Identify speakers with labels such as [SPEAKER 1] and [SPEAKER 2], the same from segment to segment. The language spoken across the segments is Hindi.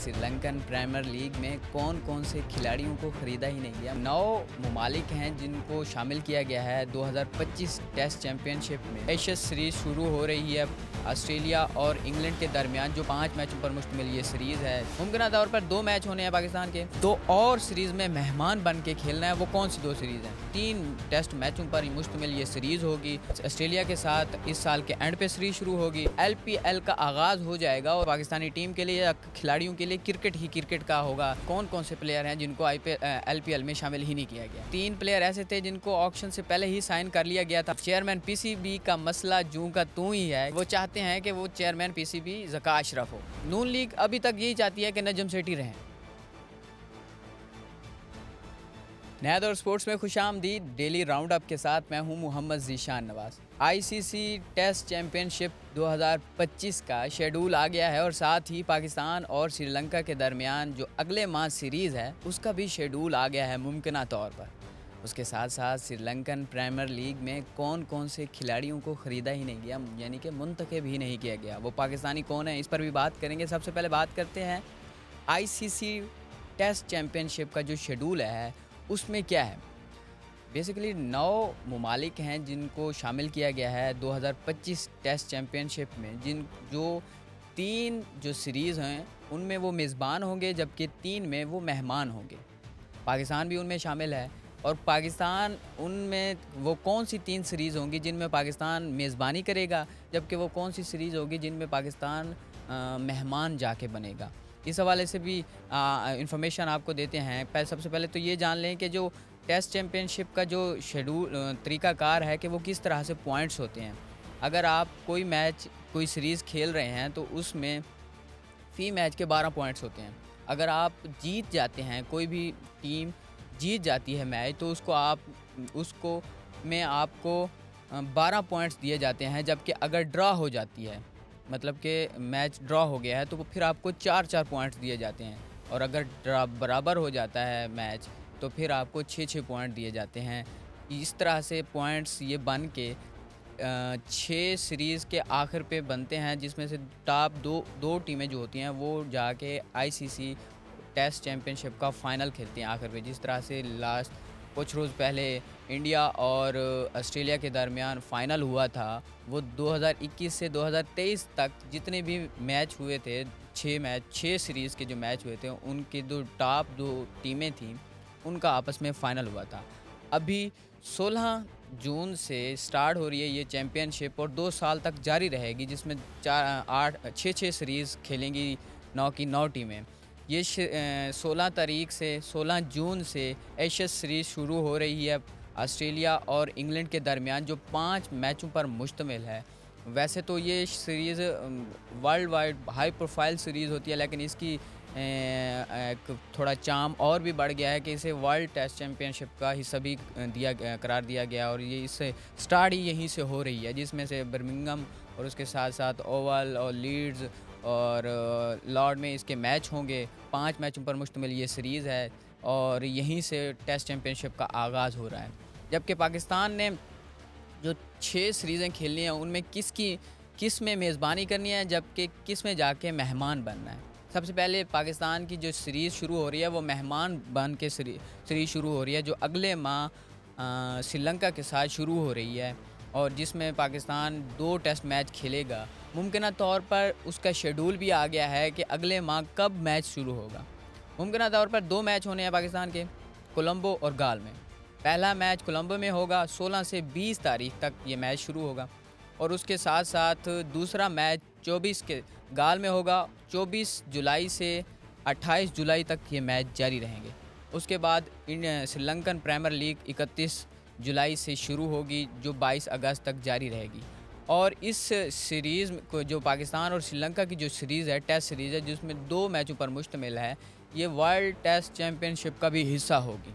[SPEAKER 1] श्रीलंकन प्रीमियर लीग में कौन कौन से खिलाड़ियों को खरीदा ही नहीं गया। 9 ममालिक हैं जिनको शामिल किया गया है 2025 टेस्ट चैंपियनशिप में। एशेज सीरीज शुरू हो रही है ऑस्ट्रेलिया और इंग्लैंड के दरमियान, जो 5 मैचों पर मुश्तमिल ये सीरीज़ है। मुमकिन तौर पर 2 मैच होने हैं पाकिस्तान के, 2 और सीरीज़ में मेहमान बन के खेलना है। वो कौन सी 2 सीरीज़ हैं? 3 टेस्ट मैचों पर मुश्तमिल ये सीरीज़ होगी। ऑस्ट्रेलिया के साथ इस साल के एंड पे सीरीज शुरू होगी। LPL का आगाज़ हो जाएगा और पाकिस्तानी टीम के लिए, खिलाड़ियों के लिए क्रिकेट ही क्रिकेट का होगा। कौन कौन से प्लेयर हैं जिनको LPL में शामिल ही नहीं किया गया? 3 प्लेयर ऐसे थे जिनको ऑक्शन से पहले ही साइन कर लिया गया था। चेयरमैन PCB का मसला जूं का तू ही है। वो चाहते हैं कि वो चेयरमैन PCB ज़का अशरफ हो। नून लीग अभी तक यही चाहती है कि नजम सेठी रहें। नया दौर स्पोर्ट्स में खुशामदीद। डेली राउंड अप के साथ मैं हूं मोहम्मद ज़ीशान नवाज़। ICC टेस्ट चैंपियनशिप 2025 का शेड्यूल आ गया है और साथ ही पाकिस्तान और श्रीलंका के दरमियान जो अगले माह सीरीज़ है उसका भी शेड्यूल आ गया है मुमकिन तौर पर। उसके साथ साथ श्रीलंकन प्रीमियर लीग में कौन कौन से खिलाड़ियों को ख़रीदा ही नहीं गया, यानी कि मुंतखब ही नहीं किया गया, वो पाकिस्तानी कौन है, इस पर भी बात करेंगे। सबसे पहले बात करते हैं ICC टेस्ट चैंपियनशिप का जो शेड्यूल है उसमें क्या है। बेसिकली 9 ममालिक हैं जिनको शामिल किया गया है 2025 टेस्ट चैंपियनशिप में, जो 3 जो सीरीज़ हैं उनमें वो मेज़बान होंगे, जबकि 3 में वो मेहमान होंगे। पाकिस्तान भी उनमें शामिल है। और पाकिस्तान उनमें वो कौन सी 3 सीरीज़ होंगी जिनमें पाकिस्तान मेज़बानी करेगा, जबकि वो कौन सी सीरीज़ होगी जिनमें पाकिस्तान मेहमान जाके बनेगा। इस हवाले से भी इंफॉर्मेशन आपको देते हैं। सबसे पहले तो ये जान लें कि जो टेस्ट चैंपियनशिप का जो शेड्यूल तरीक़ाकार है कि वो किस तरह से पॉइंट्स होते हैं। अगर आप कोई मैच, कोई सीरीज़ खेल रहे हैं तो उसमें फ़ी मैच के 12 पॉइंट्स होते हैं। अगर आप जीत जाते हैं, कोई भी टीम जीत जाती है मैच, तो उसको में आपको 12 पॉइंट्स दिए जाते हैं। जबकि अगर ड्रा हो जाती है, मतलब कि मैच ड्रा हो गया है, तो फिर आपको 4-4 पॉइंट्स दिए जाते हैं। और अगर बराबर हो जाता है मैच तो फिर आपको 6-6 पॉइंट दिए जाते हैं। इस तरह से पॉइंट्स ये बन के 6 सीरीज़ के आखिर पे बनते हैं, जिसमें से टॉप दो टीमें जो होती हैं वो जाके ICC टेस्ट चैंपियनशिप का फ़ाइनल खेलती हैं आखिर में। जिस तरह से लास्ट कुछ रोज़ पहले इंडिया और ऑस्ट्रेलिया के दरमियान फ़ाइनल हुआ था, वो 2021 से 2023 तक जितने भी मैच हुए थे, 6 सीरीज़ के जो मैच हुए थे, उनकी जो टॉप 2 टीमें थीं उनका आपस में फ़ाइनल हुआ था। अभी 16 जून से स्टार्ट हो रही है ये चैम्पियनशिप और 2 साल तक जारी रहेगी, जिसमें 6 सीरीज़ खेलेंगी 9 की 9 टीमें। ये 16 जून से एशेज सीरीज़ शुरू हो रही है ऑस्ट्रेलिया और इंग्लैंड के दरमियान, जो 5 मैचों पर मुश्तमिल है। वैसे तो ये series world wide high profile series होती है, लेकिन इसकी एक थोड़ा चार्म और भी बढ़ गया है कि इसे वर्ल्ड टेस्ट चैंपियनशिप का हिस्सा भी करार दिया गया। और ये इससे स्टार्ट ही यहीं से हो रही है, जिसमें से बर्मिंघम और उसके साथ साथ ओवल और लीड्स और लॉर्ड में इसके मैच होंगे। 5 मैचों पर मुश्तमिल ये सीरीज़ है और यहीं से टेस्ट चैंपियनशिप का आगाज़ हो रहा है। जबकि पाकिस्तान ने जो 6 सीरीज़ें खेलनी हैं उनमें किस में मेज़बानी करनी है, जबकि किस में जाके मेहमान बनना है। सबसे पहले पाकिस्तान की जो सीरीज़ शुरू हो रही है वो मेहमान बन के सीरीज़ शुरू हो रही है, जो अगले माह श्रीलंका के साथ शुरू हो रही है और जिसमें पाकिस्तान 2 टेस्ट मैच खेलेगा। मुमकिन तौर पर उसका शेड्यूल भी आ गया है कि अगले माह कब मैच शुरू होगा। मुमकिन तौर पर 2 मैच होने हैं पाकिस्तान के, कोलंबो और गाल में। पहला मैच कोलंबो में होगा, 16 से 20 तारीख तक ये मैच शुरू होगा। और उसके साथ साथ दूसरा मैच 24 के गाल में होगा। 24 जुलाई से 28 जुलाई तक ये मैच जारी रहेंगे। उसके बाद श्रीलंकन प्रीमियर लीग 31 जुलाई से शुरू होगी, जो 22 अगस्त तक जारी रहेगी। और इस सीरीज़ को, जो पाकिस्तान और श्रीलंका की जो सीरीज़ है, टेस्ट सीरीज़ है, जिसमें 2 मैचों पर मुश्तमिल है, ये वर्ल्ड टेस्ट चैंपियनशिप का भी हिस्सा होगी।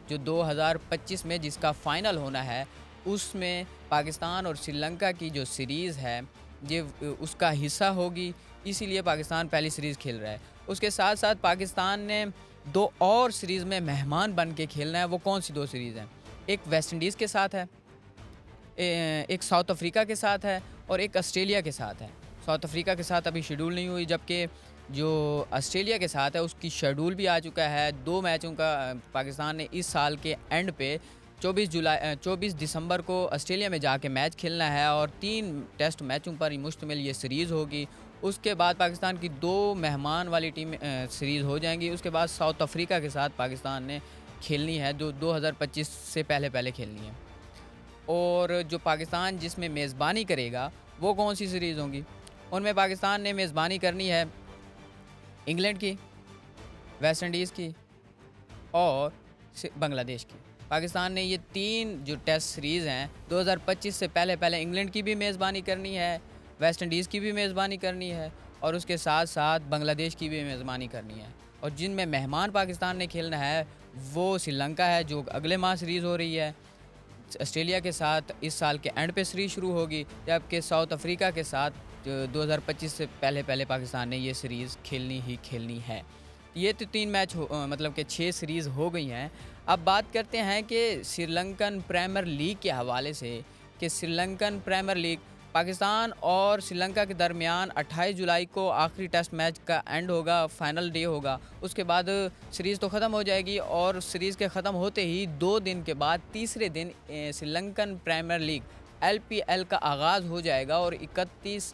[SPEAKER 1] जो 2025 में जिसका फ़ाइनल होना है, उसमें पाकिस्तान और श्रीलंका की जो सीरीज़ है ये उसका हिस्सा होगी, इसीलिए पाकिस्तान पहली सीरीज़ खेल रहा है। उसके साथ साथ पाकिस्तान ने 2 और सीरीज़ में मेहमान बन के खेलना है। वो कौन सी 2 सीरीज़ हैं? एक वेस्ट इंडीज़ के साथ है, एक साउथ अफ्रीका के साथ है और एक ऑस्ट्रेलिया के साथ है। साउथ अफ्रीका के साथ अभी शेड्यूल नहीं हुई, जबकि जो ऑस्ट्रेलिया के साथ है उसकी शेड्यूल भी आ चुका है। 2 मैचों का पाकिस्तान ने इस साल के एंड पे 24 दिसंबर को ऑस्ट्रेलिया में जाके मैच खेलना है और 3 टेस्ट मैचों पर ही मुश्तमिल ये सीरीज़ होगी। उसके बाद पाकिस्तान की 2 मेहमान वाली टीम सीरीज़ हो जाएंगी। उसके बाद साउथ अफ्रीका के साथ पाकिस्तान ने खेलनी है, जो 2025 से पहले खेलनी है। और जो पाकिस्तान जिसमें मेज़बानी करेगा वो कौन सी सीरीज़ होंगी? उनमें पाकिस्तान ने मेज़बानी करनी है इंग्लैंड की, वेस्ट इंडीज़ की और बांग्लादेश की। पाकिस्तान ने ये 3 जो टेस्ट सीरीज़ हैं 2025 से पहले इंग्लैंड की भी मेज़बानी करनी है, वेस्ट इंडीज़ की भी मेज़बानी करनी है और उसके साथ साथ बांग्लादेश की भी मेज़बानी करनी है। और जिनमें मेहमान पाकिस्तान ने खेलना है वो श्रीलंका है, जो अगले माह सीरीज़ हो रही है। ऑस्ट्रेलिया के साथ इस साल के एंड पे सीरीज़ शुरू होगी, जबकि साउथ अफ्रीका के साथ जो 2025 से पहले पाकिस्तान ने ये सीरीज़ खेलनी है। ये तो 3 मैच मतलब कि 6 सीरीज़ हो गई हैं। अब बात करते हैं कि श्रीलंकन प्रीमियर लीग के हवाले से, कि श्रीलंकन प्रीमियर लीग पाकिस्तान और श्रीलंका के दरमियान 28 जुलाई को आखिरी टेस्ट मैच का एंड होगा, फाइनल डे होगा। उसके बाद सीरीज़ तो ख़त्म हो जाएगी और सीरीज़ के ख़त्म होते ही 2 दिन के बाद तीसरे दिन श्रीलंकन प्रीमियर लीग LPL का आगाज़ हो जाएगा और 31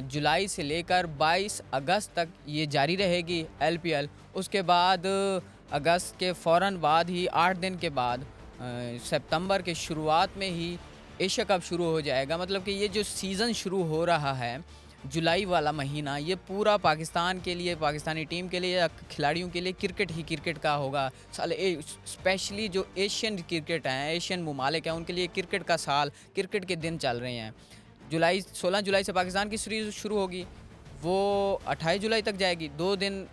[SPEAKER 1] जुलाई से लेकर 22 अगस्त तक ये जारी रहेगी LPL। उसके बाद अगस्त के फ़ौरन बाद ही 8 दिन के बाद सितंबर के शुरुआत में ही एशिया कप शुरू हो जाएगा। मतलब कि ये जो सीज़न शुरू हो रहा है, जुलाई वाला महीना, ये पूरा पाकिस्तान के लिए, पाकिस्तानी टीम के लिए या खिलाड़ियों के लिए क्रिकेट का होगा साल। स्पेशली जो एशियन क्रिकेट हैं, एशियन ममालिक हैं, उनके लिए क्रिकेट का साल, क्रिकेट के दिन चल रहे हैं। 16 जुलाई से पाकिस्तान की सीरीज़ शुरू होगी, वो 28 जुलाई तक जाएगी। 2 दिन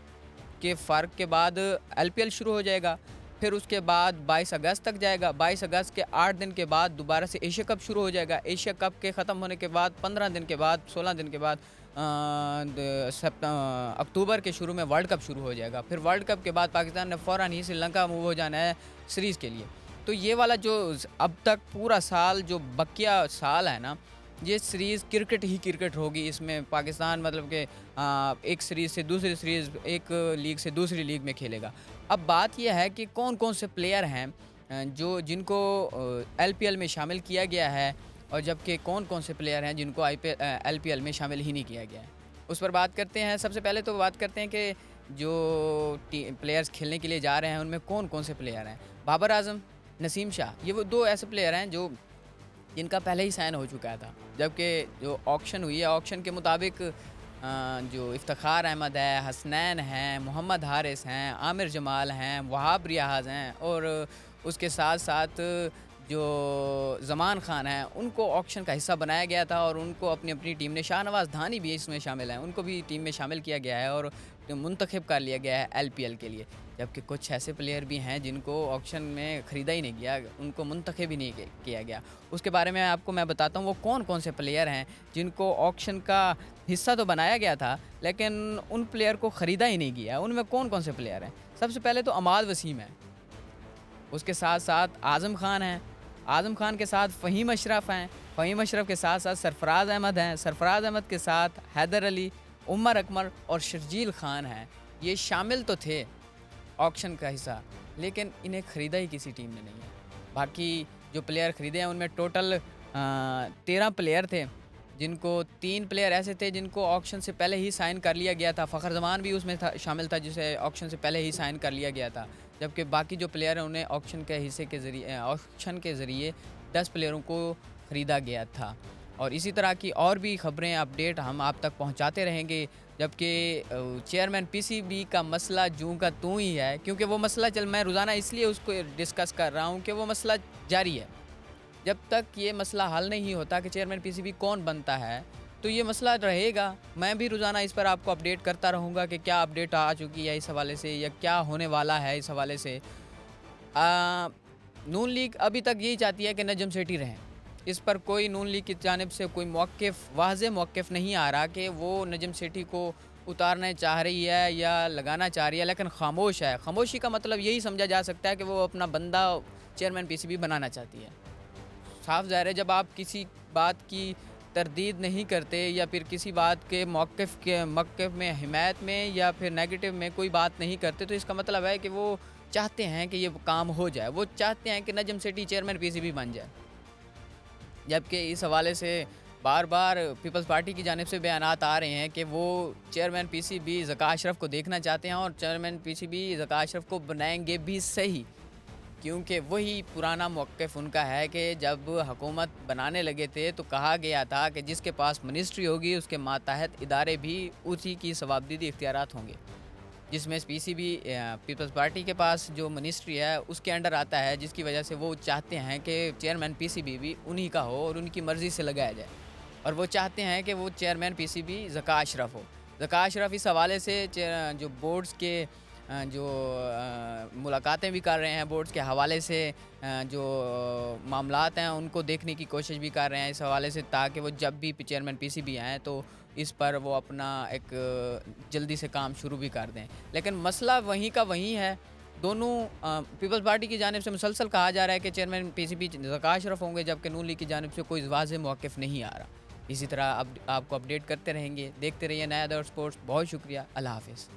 [SPEAKER 1] के फ़र्क के बाद LPL शुरू हो जाएगा। फिर उसके बाद 22 अगस्त तक जाएगा। 22 अगस्त के 8 दिन के बाद दोबारा से एशिया कप शुरू हो जाएगा। एशिया कप के ख़त्म होने के बाद 15 दिन के बाद, 16 दिन के बाद अक्टूबर के शुरू में वर्ल्ड कप शुरू हो जाएगा। फिर वर्ल्ड कप के बाद पाकिस्तान ने फ़ौरन ही श्रीलंका मूव हो जाना है सीरीज़ के लिए। तो ये वाला जो अब तक पूरा साल, जो बकिया साल है ना, ये सीरीज़ क्रिकेट होगी। इसमें पाकिस्तान मतलब कि एक सीरीज़ से दूसरी सीरीज़, एक लीग से दूसरी लीग में खेलेगा। अब बात यह है कि कौन-कौन से प्लेयर हैं जो जिनको LPL में शामिल किया गया है और जबकि कौन-कौन से प्लेयर हैं जिनको LPL में शामिल ही नहीं किया गया है। उस पर बात करते हैं। सबसे पहले तो बात करते हैं कि जो प्लेयर्स खेलने के लिए जा रहे हैं उनमें कौन-कौन से प्लेयर हैं। बाबर आज़म, नसीम शाह, ये वो 2 ऐसे प्लेयर हैं जो जिनका पहले ही साइन हो चुका था। जबकि जो ऑक्शन हुई है, ऑक्शन के मुताबिक जो इफ्तिखार अहमद है, हसनैन हैं, मोहम्मद हारिस हैं, आमिर जमाल हैं, वहाब रियाज हैं और उसके साथ साथ जो ज़मान ख़ान हैं, उनको ऑक्शन का हिस्सा बनाया गया था और उनको अपनी टीम ने, शाहनवाज़ धानी भी इसमें शामिल हैं, उनको भी टीम में शामिल किया गया है और मुंतखब कर लिया गया है LPL के लिए। जबकि कुछ ऐसे प्लेयर भी हैं जिनको ऑक्शन में ख़रीदा ही नहीं गया, उनको मुंतखब ही नहीं किया गया। उसके बारे में आपको मैं बताता हूँ वो कौन-कौन से प्लेयर हैं जिनको ऑक्शन का हिस्सा तो बनाया गया था लेकिन उन प्लेयर को ख़रीदा ही नहीं गया। उनमें कौन-कौन से प्लेयर हैं? सबसे पहले तो अमाद वसीम है, उसके साथ साथ आज़म खान हैं, आज़म खान के साथ फ़हीम अशरफ हैं, फ़हीम अशरफ के साथ साथ सरफराज़ अहमद हैं, सरफराज़ अहमद के साथ हैदर अली, उमर अकमर और शर्जील खान हैं। ये शामिल तो थे ऑक्शन का हिस्सा, लेकिन इन्हें ख़रीदा ही किसी टीम ने नहीं है। बाकी जो प्लेयर ख़रीदे हैं उनमें टोटल 13 प्लेयर थे, जिनको 3 प्लेयर ऐसे थे जिनको ऑक्शन से पहले ही साइन कर लिया गया था। फ़खर जमान भी उसमें शामिल था जिसे ऑक्शन से पहले ही साइन कर लिया गया था। जबकि बाकी जो प्लेयर हैं उन्हें ऑक्शन के हिस्से के ज़रिए, ऑक्शन के ज़रिए 10 प्लेयरों को ख़रीदा गया था। और इसी तरह की और भी ख़बरें, अपडेट हम आप तक पहुंचाते रहेंगे। जबकि चेयरमैन PCB का मसला जूं का तूं ही है, क्योंकि वो मसला मैं रोज़ाना इसलिए उसको डिस्कस कर रहा हूं कि वो मसला जारी है। जब तक ये मसला हल नहीं होता कि चेयरमैन PCB कौन बनता है, तो ये मसला रहेगा। मैं भी रोज़ाना इस पर आपको अपडेट करता रहूँगा कि क्या अपडेट आ चुकी है इस हवाले से या क्या होने वाला है इस हवाले से। नून लीग अभी तक यही चाहती है कि नजम सेठी रहें। इस पर कोई नून लीग की जानिब से कोई वाज़ेह मौक़िफ़ नहीं आ रहा कि वो नजम सेठी को उतारना चाह रही है या लगाना चाह रही है, लेकिन खामोश है। खामोशी का मतलब यही समझा जा सकता है कि वो अपना बंदा चेयरमैन PCB बनाना चाहती है। साफ ज़ाहिर है, जब आप किसी बात की तरदीद नहीं करते या फिर किसी बात के मौक़िफ़ में हिमायत में या फिर नेगेटिव में कोई बात नहीं करते, तो इसका मतलब है कि वो चाहते हैं कि ये काम हो जाए। वो चाहते हैं कि नजम सेठी चेयरमैन पीसीबी बन जाए। जबकि इस हवाले से बार-बार पीपल्स पार्टी की जानिब से बयानात आ रहे हैं कि वो चेयरमैन पीसीबी ज़का अशरफ को देखना चाहते हैं और चेयरमैन पीसीबी ज़का अशरफ को बनाएँगे भी सही। क्योंकि वही पुराना मौक़िफ़ उनका है कि जब हुकूमत बनाने लगे थे तो कहा गया था कि जिसके पास मिनिस्ट्री होगी उसके मातहत इदारे भी उसी की सवाबदीदी इख्तियारात होंगे। जिसमें पीसीबी पीपल्स पार्टी के पास जो मिनिस्ट्री है उसके अंडर आता है, जिसकी वजह से वो चाहते हैं कि चेयरमैन पीसीबी भी उन्हीं का हो और उनकी मर्ज़ी से लगाया जाए। और वो चाहते हैं कि वो चेयरमैन पीसीबी ज़का अशरफ हो। ज़का अशरफ इस हवाले से जो बोर्ड्स के जो मुलाकातें भी कर रहे हैं, बोर्ड्स के हवाले से जो मामलात हैं उनको देखने की कोशिश भी कर रहे हैं इस हवाले से, ताकि वो जब भी चेयरमैन पीसीबी आएँ तो इस पर वो अपना एक जल्दी से काम शुरू भी कर दें। लेकिन मसला वहीं का वहीं है। दोनों पीपल्स पार्टी की जानिब से मुसलसल कहा जा रहा है कि चेयरमैन पीसीबी ज़का अशरफ होंगे, जबकि नून लीग की जानिब से कोई वाज़ेह मौक़िफ़ नहीं आ रहा। इसी तरह अब आपको अपडेट करते रहेंगे। देखते रहिए नया दौर स्पोर्ट्स। बहुत शुक्रिया। अल्लाह हाफ़िज़।